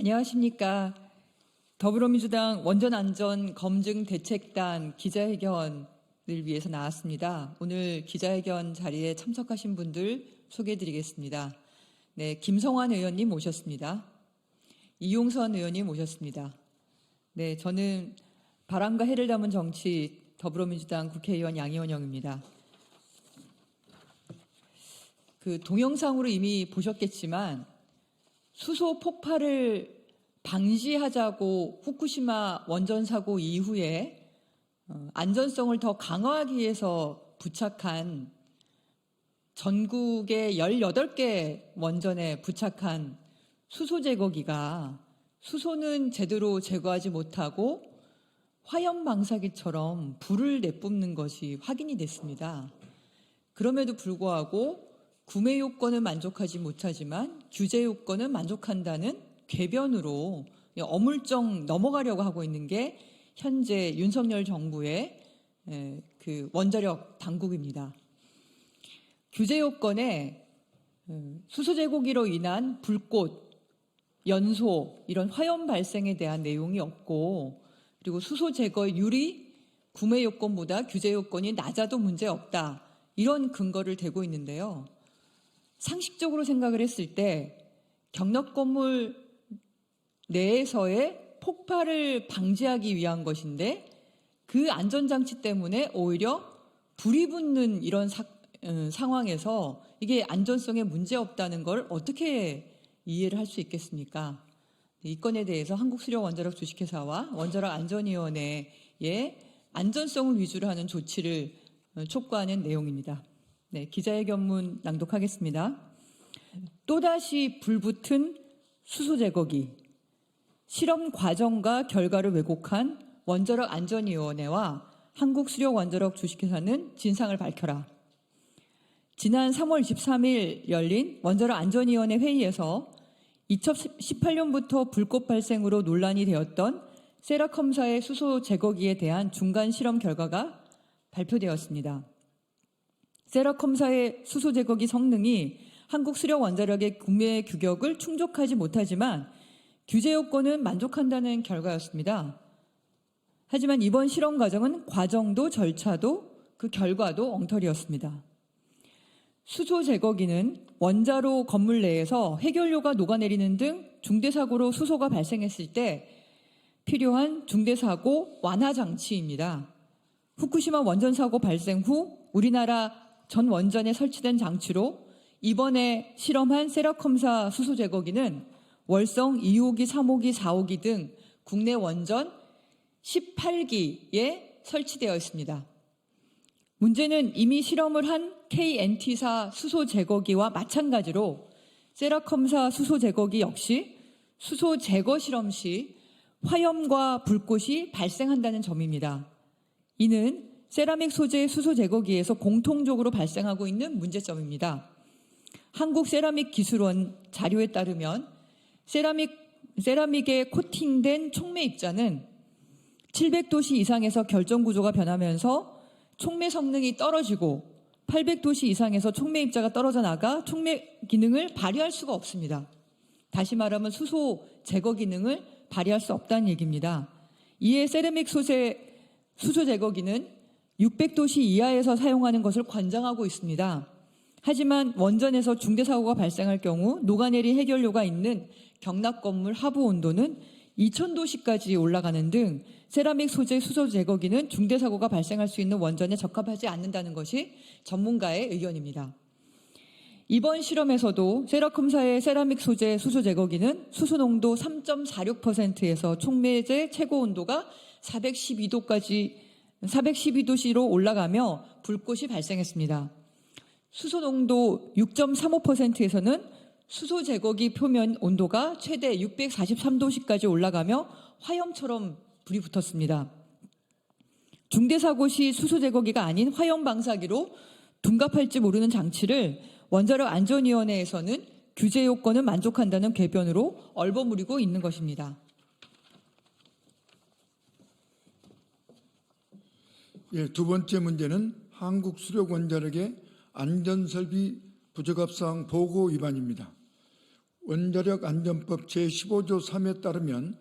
안녕하십니까. 더불어민주당 원전안전검증대책단 기자회견을 위해서 나왔습니다. 오늘 기자회견 자리에 참석하신 분들 소개해드리겠습니다. 네, 김성환 의원님 모셨습니다. 이용선 의원님 모셨습니다. 네, 저는 바람과 해를 담은 정치 더불어민주당 국회의원 양이원영입니다. 그 동영상으로 이미 보셨겠지만 수소 폭발을 방지하자고 후쿠시마 원전 사고 이후에 안전성을 더 강화하기 위해서 부착한 전국의 18개 원전에 부착한 수소 제거기가 수소는 제대로 제거하지 못하고 화염 방사기처럼 불을 내뿜는 것이 확인이 됐습니다. 그럼에도 불구하고 구매 요건은 만족하지 못하지만 규제 요건은 만족한다는 궤변으로 어물쩍 넘어가려고 하고 있는 게 현재 윤석열 정부의 그 원자력 당국입니다. 규제 요건에 수소 제거기로 인한 불꽃, 연소, 이런 화염 발생에 대한 내용이 없고, 그리고 수소 제거율이 구매 요건보다 규제 요건이 낮아도 문제 없다, 이런 근거를 대고 있는데요. 상식적으로 생각을 했을 때 경력 건물 내에서의 폭발을 방지하기 위한 것인데 그 안전장치 때문에 오히려 불이 붙는 이런 상황에서 이게 안전성에 문제 없다는 걸 어떻게 이해를 할 수 있겠습니까? 이 건에 대해서 한국수력원자력 주식회사와 원자력안전위원회의 안전성을 위주로 하는 조치를 촉구하는 내용입니다. 네, 기자회견문 낭독하겠습니다. 또다시 불붙은 수소 제거기. 실험 과정과 결과를 왜곡한 원자력안전위원회와 한국수력원자력 주식회사는 진상을 밝혀라. 지난 3월 23일 열린 원자력안전위원회 회의에서 2018년부터 불꽃 발생으로 논란이 되었던 세라컴사의 수소 제거기에 대한 중간 실험 결과가 발표되었습니다. 세라컴사의 수소 제거기 성능이 한국수력원자력의 구매 규격을 충족하지 못하지만 규제 요건은 만족한다는 결과였습니다. 하지만 이번 실험 과정은 과정도 절차도 그 결과도 엉터리였습니다. 수소 제거기는 원자로 건물 내에서 해결료가 녹아내리는 등 중대사고로 수소가 발생했을 때 필요한 중대사고 완화 장치입니다. 후쿠시마 원전 사고 발생 후 우리나라 전 원전에 설치된 장치로 이번에 실험한 세라컴사 수소 제거기는 월성 2호기, 3호기, 4호기 등 국내 원전 18기에 설치되어 있습니다. 문제는 이미 실험을 한 KNT사 수소 제거기와 마찬가지로 세라컴사 수소 제거기 역시 수소 제거 실험 시 화염과 불꽃이 발생한다는 점입니다. 이는 세라믹 소재 수소 제거기에서 공통적으로 발생하고 있는 문제점입니다. 한국세라믹기술원 자료에 따르면 세라믹에 코팅된 촉매 입자는 700도씨 이상에서 결정 구조가 변하면서 촉매 성능이 떨어지고 800도씨 이상에서 촉매 입자가 떨어져 나가 촉매 기능을 발휘할 수가 없습니다. 다시 말하면 수소 제거 기능을 발휘할 수 없다는 얘기입니다. 이에 세라믹 소재 수소 제거기는 600도씨 이하에서 사용하는 것을 권장하고 있습니다. 하지만 원전에서 중대사고가 발생할 경우 녹아내린 해결료가 있는 경락 건물 하부 온도는 2000도씨까지 올라가는 등 세라믹 소재 수소 제거기는 중대사고가 발생할 수 있는 원전에 적합하지 않는다는 것이 전문가의 의견입니다. 이번 실험에서도 세라컴사의 세라믹 소재 수소 제거기는 수소 농도 3.46%에서 촉매제 최고 온도가 412도씨로 올라가며 불꽃이 발생했습니다. 수소 농도 6.35%에서는 수소 제거기 표면 온도가 최대 643도씨까지 올라가며 화염처럼 불이 붙었습니다. 중대사고 시 수소 제거기가 아닌 화염 방사기로 둔갑할지 모르는 장치를 원자력안전위원회에서는 규제 요건은 만족한다는 궤변으로 얼버무리고 있는 것입니다. 예, 두 번째 문제는 한국수력원자력의 안전설비 부적합사항 보고 위반입니다. 원자력안전법 제15조 3에 따르면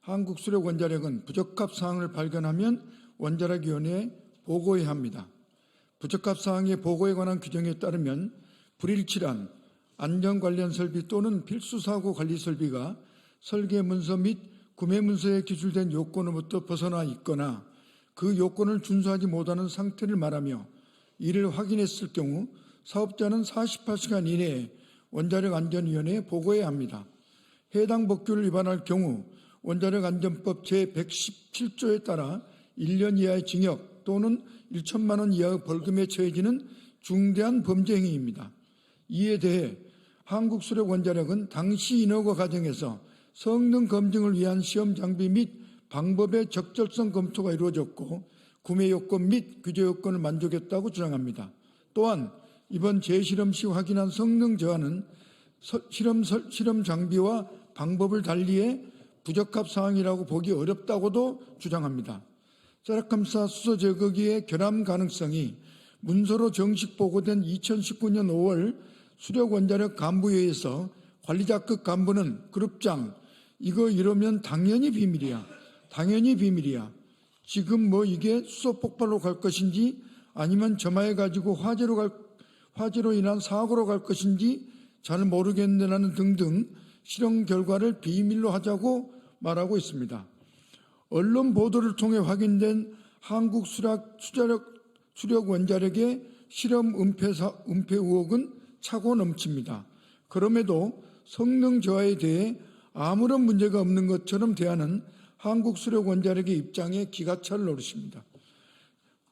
한국수력원자력은 부적합 사항을 발견하면 원자력위원회에 보고해야 합니다. 부적합 사항의 보고에 관한 규정에 따르면 불일치란 안전 관련 설비 또는 필수사고 관리 설비가 설계 문서 및 구매 문서에 기술된 요건으로부터 벗어나 있거나 그 요건을 준수하지 못하는 상태를 말하며 이를 확인했을 경우 사업자는 48시간 이내에 원자력안전위원회에 보고해야 합니다. 해당 법규를 위반할 경우 원자력안전법 제117조에 따라 1년 이하의 징역 또는 1천만 원 이하의 벌금에 처해지는 중대한 범죄 행위입니다. 이에 대해 한국수력원자력은 당시 인허가 과정에서 성능 검증을 위한 시험 장비 및 방법의 적절성 검토가 이루어졌고 구매 요건 및 규제 요건을 만족했다고 주장합니다. 또한 이번 재실험 시 확인한 성능 저하는 실험 장비와 방법을 달리해 부적합 사항이라고 보기 어렵다고도 주장합니다. 세라캄사 수소 제거기의 결함 가능성이 문서로 정식 보고된 2019년 5월 수력원자력 간부회의에서 관리자급 간부는 그룹장 이거 이러면 당연히 비밀이야. 당연히 비밀이야. 지금 뭐 이게 수소 폭발로 갈 것인지 아니면 점화해가지고 화재로 인한 사고로 갈 것인지 잘 모르겠네라는 등등 실험 결과를 비밀로 하자고 말하고 있습니다. 언론 보도를 통해 확인된 한국 수력원자력의 실험 은폐 의혹은 차고 넘칩니다. 그럼에도 성능 저하에 대해 아무런 문제가 없는 것처럼 대하는 한국수력원자력의 입장에 기가 찰 노릇입니다.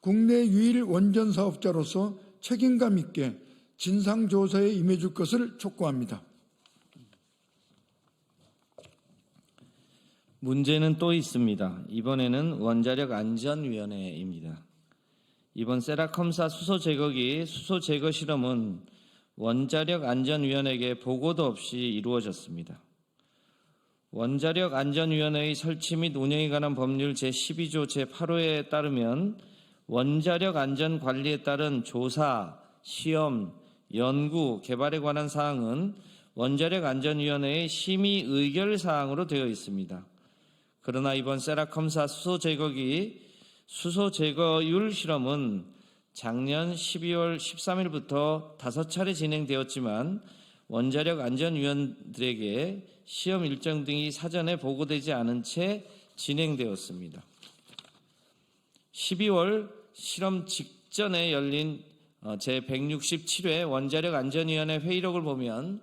국내 유일 원전 사업자로서 책임감 있게 진상조사에 임해줄 것을 촉구합니다. 문제는 또 있습니다. 이번에는 원자력안전위원회입니다. 이번 세라컴사 수소 제거기 수소 제거 실험은 원자력안전위원회에게 보고도 없이 이루어졌습니다. 원자력안전위원회의 설치 및 운영에 관한 법률 제12조 제8호에 따르면 원자력안전관리에 따른 조사, 시험, 연구, 개발에 관한 사항은 원자력안전위원회의 심의 의결 사항으로 되어 있습니다. 그러나 이번 세라컴사 수소 제거기 수소 제거율 실험은 작년 12월 13일부터 5차례 진행되었지만 원자력안전위원들에게 시험 일정 등이 사전에 보고되지 않은 채 진행되었습니다. 12월 실험 직전에 열린 제167회 원자력안전위원회 회의록을 보면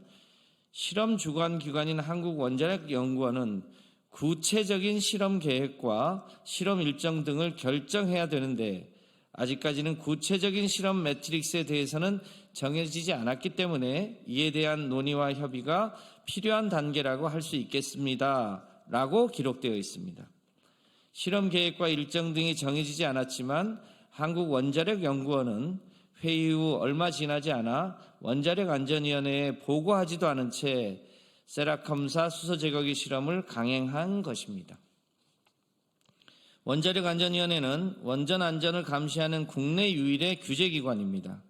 실험 주관 기관인 한국원자력연구원은 구체적인 실험 계획과 실험 일정 등을 결정해야 되는데 아직까지는 구체적인 실험 매트릭스에 대해서는 정해지지 않았기 때문에 이에 대한 논의와 협의가 필요한 단계라고 할 수 있겠습니다. 라고 기록되어 있습니다. 실험 계획과 일정 등이 정해지지 않았지만 한국원자력연구원은 회의 후 얼마 지나지 않아 원자력안전위원회에 보고하지도 않은 채 세라컴사 수소 제거기 실험을 강행한 것입니다. 원자력안전위원회는 원전 안전을 감시하는 국내 유일의 규제기관입니다.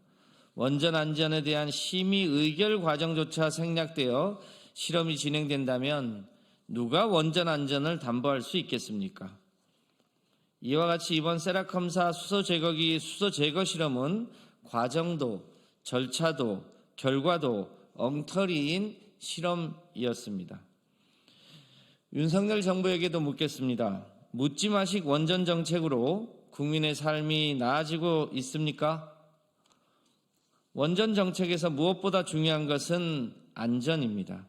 원전 안전에 대한 심의 의결 과정조차 생략되어 실험이 진행된다면 누가 원전 안전을 담보할 수 있겠습니까? 이와 같이 이번 세라컴사 수소 제거기 수소 제거 실험은 과정도, 절차도, 결과도 엉터리인 실험이었습니다. 윤석열 정부에게도 묻겠습니다. 묻지 마식 원전 정책으로 국민의 삶이 나아지고 있습니까? 원전 정책에서 무엇보다 중요한 것은 안전입니다.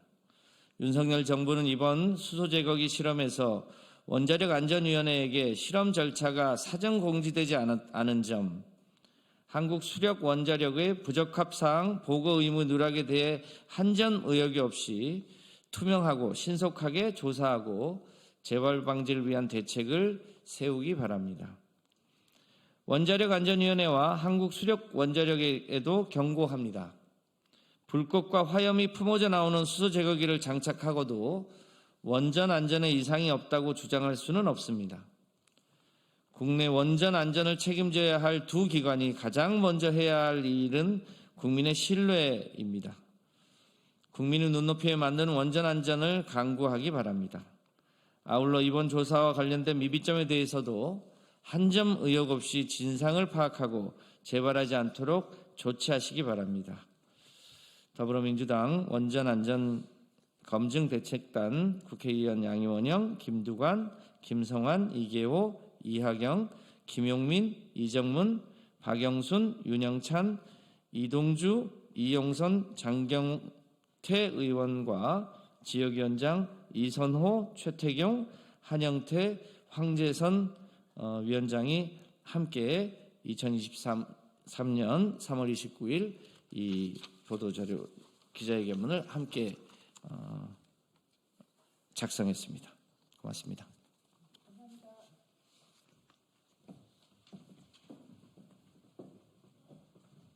윤석열 정부는 이번 수소 제거기 실험에서 원자력안전위원회에게 실험 절차가 사전 공지되지 않은 점, 한국수력원자력의 부적합 사항 보고 의무 누락에 대해 한 점 의혹이 없이 투명하고 신속하게 조사하고 재발 방지를 위한 대책을 세우기 바랍니다. 원자력안전위원회와 한국수력원자력에도 경고합니다. 불꽃과 화염이 품어져 나오는 수소 제거기를 장착하고도 원전 안전에 이상이 없다고 주장할 수는 없습니다. 국내 원전 안전을 책임져야 할 두 기관이 가장 먼저 해야 할 일은 국민의 신뢰입니다. 국민의 눈높이에 맞는 원전 안전을 강구하기 바랍니다. 아울러 이번 조사와 관련된 미비점에 대해서도 한 점 의혹 없이 진상을 파악하고 재발하지 않도록 조치하시기 바랍니다. 더불어민주당 원전안전검증대책단 국회의원 양이원영, 김두관, 김성환, 이계호, 이하경, 김용민, 이정문, 박영순, 윤영찬, 이동주, 이용선, 장경태 의원과 지역위원장 이선호, 최태경, 한영태, 황재선 위원장이 함께 2023년 3월 29일 이 보도자료 기자회견문을 함께 작성했습니다. 고맙습니다.